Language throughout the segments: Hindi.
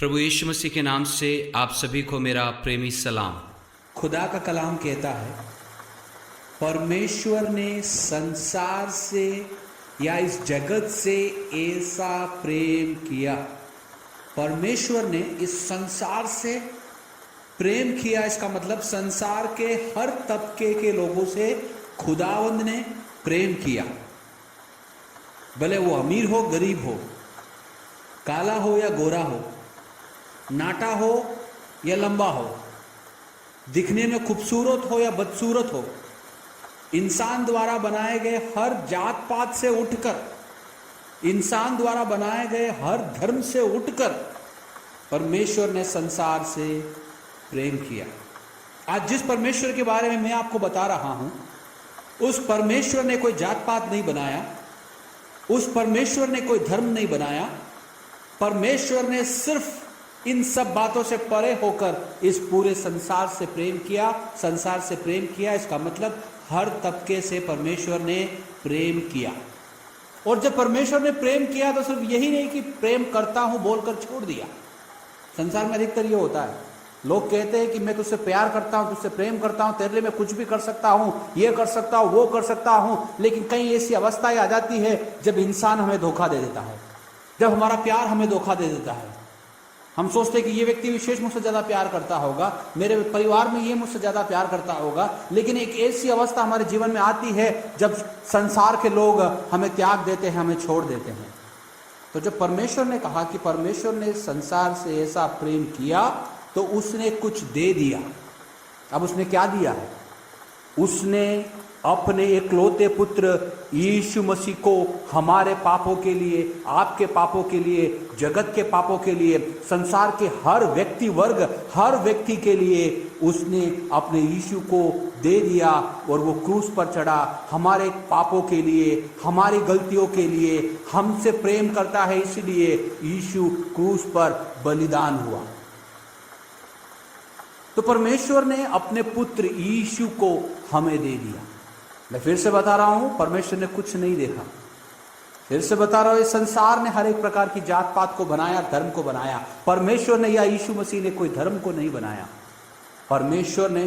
प्रभु यीशु मसीह के नाम से आप सभी को मेरा प्रेमी सलाम। खुदा का कलाम कहता है, परमेश्वर ने संसार से या इस जगत से ऐसा प्रेम किया। परमेश्वर ने इस संसार से प्रेम किया, इसका मतलब संसार के हर तबके के लोगों से खुदावंद ने प्रेम किया। भले वो अमीर हो, गरीब हो, काला हो या गोरा हो, नाटा हो या लंबा हो, दिखने में खूबसूरत हो या बदसूरत हो, इंसान द्वारा बनाए गए हर जात पात से उठकर, इंसान द्वारा बनाए गए हर धर्म से उठकर परमेश्वर ने संसार से प्रेम किया। आज जिस परमेश्वर के बारे में मैं आपको बता रहा हूं, उस परमेश्वर ने कोई जात पात नहीं बनाया, उस परमेश्वर ने कोई धर्म नहीं बनाया। परमेश्वर ने सिर्फ इन सब बातों से परे होकर इस पूरे संसार से प्रेम किया, संसार से प्रेम किया। इसका मतलब हर तबके से परमेश्वर ने प्रेम किया। और जब परमेश्वर ने प्रेम किया तो सिर्फ यही नहीं कि प्रेम करता हूं बोलकर छोड़ दिया। संसार में अधिकतर ये होता है, लोग कहते हैं कि मैं तुझसे प्यार करता हूं, तुझसे प्रेम करता हूं, तेरे लिए मैं कुछ भी कर सकता हूं, ये कर सकता हूं, वो कर सकता हूं। लेकिन कई ऐसी अवस्थाएं आ जाती है जब इंसान हमें धोखा दे देता है, जब हमारा प्यार हमें धोखा दे देता है। हम सोचते हैं कि ये व्यक्ति विशेष मुझसे ज़्यादा प्यार करता होगा, मेरे परिवार में ये मुझसे ज़्यादा प्यार करता होगा। लेकिन एक ऐसी अवस्था हमारे जीवन में आती है जब संसार के लोग हमें त्याग देते हैं, हमें छोड़ देते हैं। तो जब परमेश्वर ने कहा कि परमेश्वर ने संसार से ऐसा प्रेम किया तो उसने कुछ दे दिया। अब उसने क्या दिया है? उसने अपने एकलौते पुत्र यीशु मसीह को हमारे पापों के लिए, आपके पापों के लिए, जगत के पापों के लिए, संसार के हर व्यक्ति वर्ग, हर व्यक्ति के लिए उसने अपने यीशु को दे दिया। और वो क्रूस पर चढ़ा हमारे पापों के लिए, हमारी गलतियों के लिए। हमसे प्रेम करता है इसलिए यीशु क्रूस पर बलिदान हुआ। तो परमेश्वर ने अपने पुत्र यीशु को हमें दे दिया। मैं फिर से बता रहा हूं, परमेश्वर ने कुछ नहीं देखा। फिर से बता रहा हूं, इस संसार ने हर एक प्रकार की जात पात को बनाया, धर्म को बनाया। परमेश्वर ने या यीशु मसीह ने कोई धर्म को नहीं बनाया। परमेश्वर ने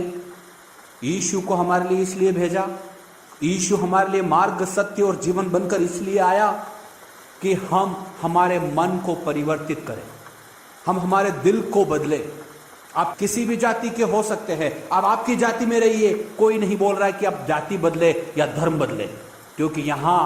यीशु को हमारे लिए इसलिए भेजा, यीशु हमारे लिए मार्ग, सत्य और जीवन बनकर इसलिए आया कि हम हमारे मन को परिवर्तित करें, हम हमारे दिल को बदले। आप किसी भी जाति के हो सकते हैं, अब आपकी जाति में रहिए, कोई नहीं बोल रहा है कि आप जाति बदले या धर्म बदले। क्योंकि यहां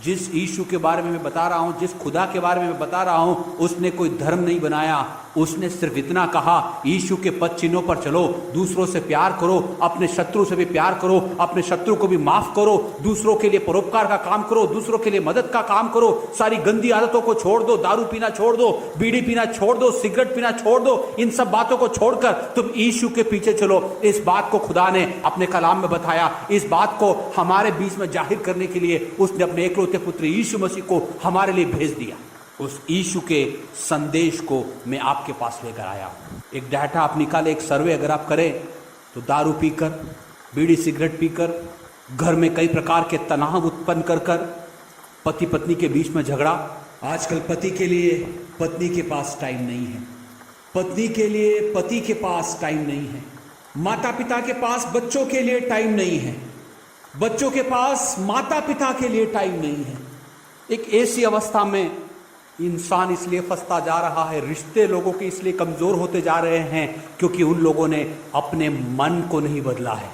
जिस यीशु के बारे में मैं बता रहा हूं, जिस खुदा के बारे में मैं बता रहा हूं, उसने कोई धर्म नहीं बनाया। उसने सिर्फ इतना कहा, यीशु के पद चिन्हों पर चलो, दूसरों से प्यार करो, अपने शत्रु से भी प्यार करो, अपने शत्रु को भी माफ करो, दूसरों के लिए परोपकार का काम करो, दूसरों के लिए मदद का काम करो, सारी गंदी आदतों को छोड़ दो, दारू पीना छोड़ दो, बीड़ी पीना छोड़ दो, सिगरेट पीना छोड़ दो। इन सब बातों को छोड़कर तुम यीशु के पीछे चलो। इस बात को खुदा ने अपने कलाम में बताया, इस बात को हमारे बीच में जाहिर करने के लिए उसने अपने एकलौते पुत्र यीशु मसीह को हमारे लिए भेज दिया। उस यीशु के संदेश को मैं आपके पास लेकर आया हूं। एक डाटा आप निकाले, एक सर्वे अगर आप करें तो दारू पीकर, बीड़ी सिगरेट पीकर, घर में कई प्रकार के तनाव उत्पन्न कर कर, पति पत्नी के बीच में झगड़ा। आजकल पति के लिए पत्नी के पास टाइम नहीं है, पत्नी के लिए पति के पास टाइम नहीं है, माता पिता के पास बच्चों के लिए टाइम नहीं है, बच्चों के पास माता पिता के लिए टाइम नहीं है। एक ऐसी अवस्था में इंसान इसलिए फंसता जा रहा है, रिश्ते लोगों के इसलिए कमजोर होते जा रहे हैं क्योंकि उन लोगों ने अपने मन को नहीं बदला है।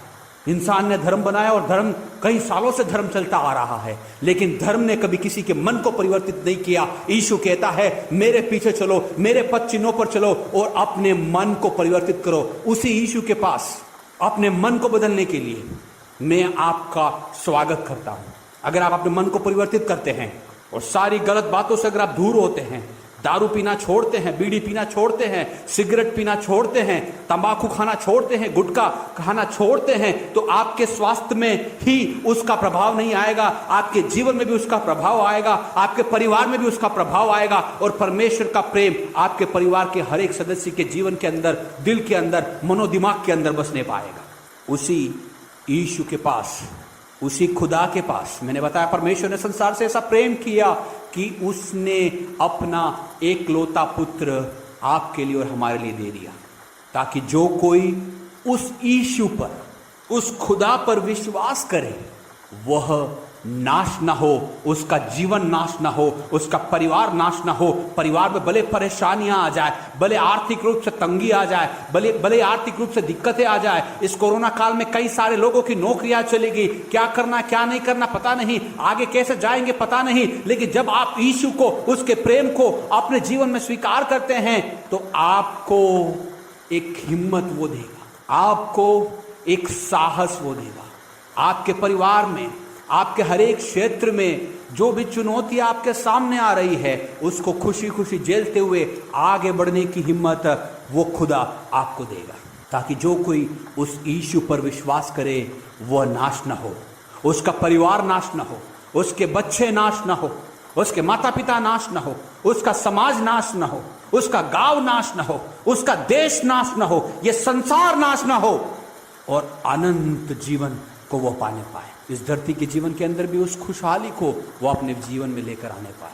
इंसान ने धर्म बनाया और धर्म कई सालों से धर्म चलता आ रहा है, लेकिन धर्म ने कभी किसी के मन को परिवर्तित नहीं किया। यीशु कहता है, मेरे पीछे चलो, मेरे पद चिन्हों पर चलो और अपने मन को परिवर्तित करो। उसी यीशु के पास अपने मन को बदलने के लिए मैं आपका स्वागत करता हूं। अगर आप अपने मन को परिवर्तित करते हैं और सारी गलत बातों से अगर आप दूर होते हैं, दारू पीना छोड़ते हैं, बीड़ी पीना छोड़ते हैं, सिगरेट पीना छोड़ते हैं, तंबाकू खाना छोड़ते हैं, गुटखा खाना छोड़ते हैं, तो आपके स्वास्थ्य में ही उसका प्रभाव नहीं आएगा, आपके जीवन में भी उसका प्रभाव आएगा, आपके परिवार में भी उसका प्रभाव आएगा। और परमेश्वर का प्रेम आपके परिवार के हर एक सदस्य के जीवन के अंदर, दिल के अंदर, मनोदिमाग के अंदर बसने पाएगा। उसी यीशु के पास, उसी खुदा के पास, मैंने बताया परमेश्वर ने संसार से ऐसा प्रेम किया कि उसने अपना एकलौता पुत्र आपके लिए और हमारे लिए दे दिया, ताकि जो कोई उस यीशु पर, उस खुदा पर विश्वास करे वह नाश ना हो, उसका जीवन नाश ना हो, उसका परिवार नाश ना हो। परिवार में भले परेशानियां आ जाए, भले आर्थिक रूप से तंगी आ जाए, भले आर्थिक रूप से दिक्कतें आ जाए। इस कोरोना काल में कई सारे लोगों की नौकरियां चली गई, क्या करना क्या नहीं करना पता नहीं, आगे कैसे जाएंगे पता नहीं। लेकिन जब आप यीशु को, उसके प्रेम को अपने जीवन में स्वीकार करते हैं तो आपको एक हिम्मत वो देगा, आपको एक साहस वो देगा। आपके परिवार में, आपके हर एक क्षेत्र में जो भी चुनौती आपके सामने आ रही है, उसको खुशी खुशी झेलते हुए आगे बढ़ने की हिम्मत वो खुदा आपको देगा, ताकि जो कोई उस यीशु पर विश्वास करे वह नाश ना हो, उसका परिवार नाश ना हो, उसके बच्चे नाश ना हो, उसके माता पिता नाश ना हो, उसका समाज नाश ना हो, उसका गांव नाश ना हो, उसका देश नाश ना हो, यह संसार नाश ना हो, और अनंत जीवन को वो पाने पाए। इस धरती के जीवन के अंदर भी उस खुशहाली को वो अपने जीवन में लेकर आने पाए,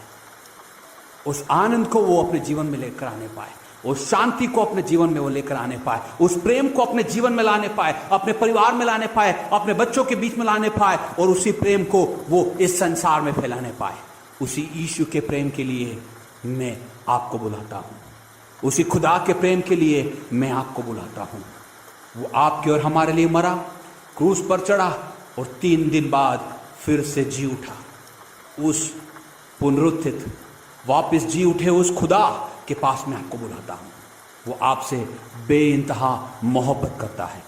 उस आनंद को वो अपने जीवन में लेकर आने पाए, उस शांति को अपने जीवन में वो लेकर आने पाए, उस प्रेम को अपने जीवन में लाने पाए, अपने परिवार में लाने पाए, अपने बच्चों के बीच में लाने पाए, और उसी प्रेम को वो इस संसार में फैलाने पाए। उसी यीशु के प्रेम के लिए मैं आपको बुलाता हूँ, उसी खुदा के प्रेम के लिए मैं आपको बुलाता हूँ। वो आपके और हमारे लिए मरा, क्रूस पर चढ़ा, और 3 दिन बाद फिर से जी उठा। उस पुनरुत्थित वापस जी उठे उस खुदा के पास मैं आपको बुलाता हूँ। वो आपसे बेइंतहा मोहब्बत करता है।